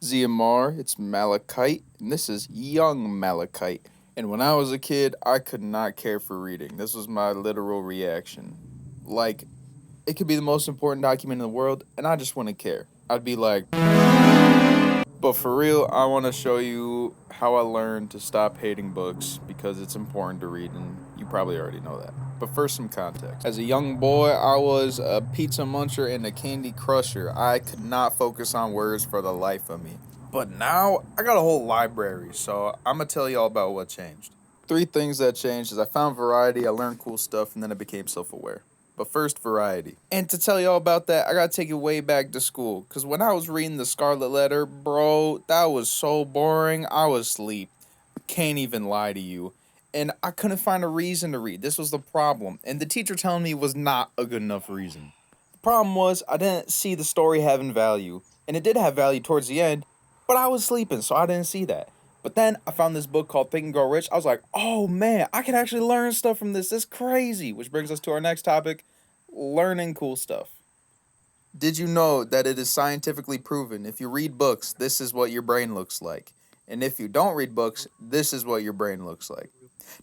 ZMR, it's Malachite, and this is Young Malachite. And when I was a kid, I could not care for reading. This was my literal reaction. Like, it could be the most important document in the world, and I just wouldn't care. I'd be like, but for real, I want to show you how I learned to stop hating books because it's important to read, and you probably already know that. But first, some context. As a young boy, I was a pizza muncher and a candy crusher. I could not focus on words for the life of me. But now, I got a whole library, so I'm going to tell you all about what changed. Three things that changed is I found variety, I learned cool stuff, and then I became self aware. But first, variety. And to tell you all about that, I gotta take you way back to school. Because when I was reading the Scarlet Letter, bro, that was so boring. I was asleep. Can't even lie to you. And I couldn't find a reason to read. This was the problem. And the teacher telling me was not a good enough reason. The problem was I didn't see the story having value. And it did have value towards the end, but I was sleeping, so I didn't see that. But then I found this book called Think and Grow Rich. I was like, oh man, I can actually learn stuff from this. This is crazy. Which brings us to our next topic, learning cool stuff. Did you know that it is scientifically proven if you read books, this is what your brain looks like? And if you don't read books, this is what your brain looks like.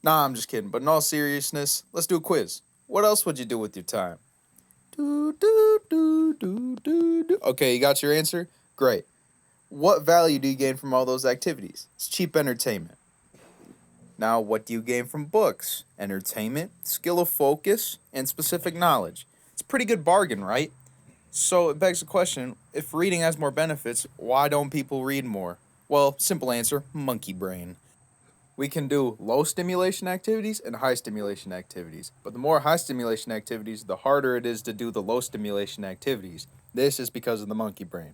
Nah, I'm just kidding. But in all seriousness, let's do a quiz. What else would you do with your time? Okay, you got your answer? Great. What value do you gain from all those activities? It's cheap entertainment. Now, what do you gain from books? Entertainment, skill of focus, and specific knowledge. It's a pretty good bargain, right? So it begs the question, if reading has more benefits, why don't people read more? Well, simple answer, monkey brain. We can do low stimulation activities and high stimulation activities. But the more high stimulation activities, the harder it is to do the low stimulation activities. This is because of the monkey brain.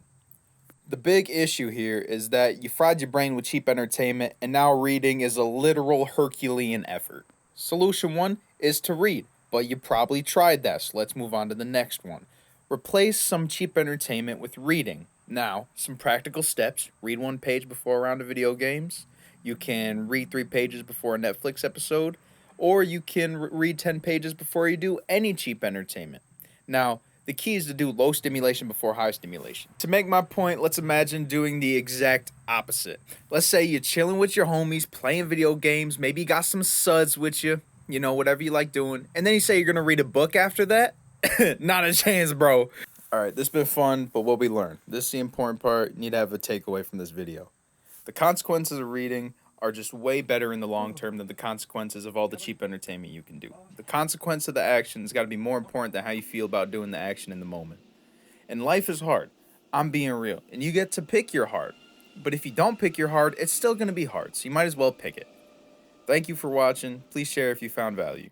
The big issue here is that you fried your brain with cheap entertainment, and now reading is a literal Herculean effort. Solution one is to read, but you probably tried that, so let's move on to the next one. Replace some cheap entertainment with reading. Now, some practical steps. Read one page before a round of video games. You can read 3 pages before a Netflix episode, or you can read 10 pages before you do any cheap entertainment. Now, the key is to do low stimulation before high stimulation. To make my point, let's imagine doing the exact opposite. Let's say you're chilling with your homies, playing video games, maybe you got some suds with you, whatever you like doing, and then you say you're gonna read a book after that? Not a chance, bro. Alright, this has been fun, but what we learned. This is the important part. You need to have a takeaway from this video. The consequences of reading are just way better in the long term than the consequences of all the cheap entertainment you can do. The consequence of the action has got to be more important than how you feel about doing the action in the moment. And life is hard. I'm being real. And you get to pick your hard. But if you don't pick your hard, it's still going to be hard. So you might as well pick it. Thank you for watching. Please share if you found value.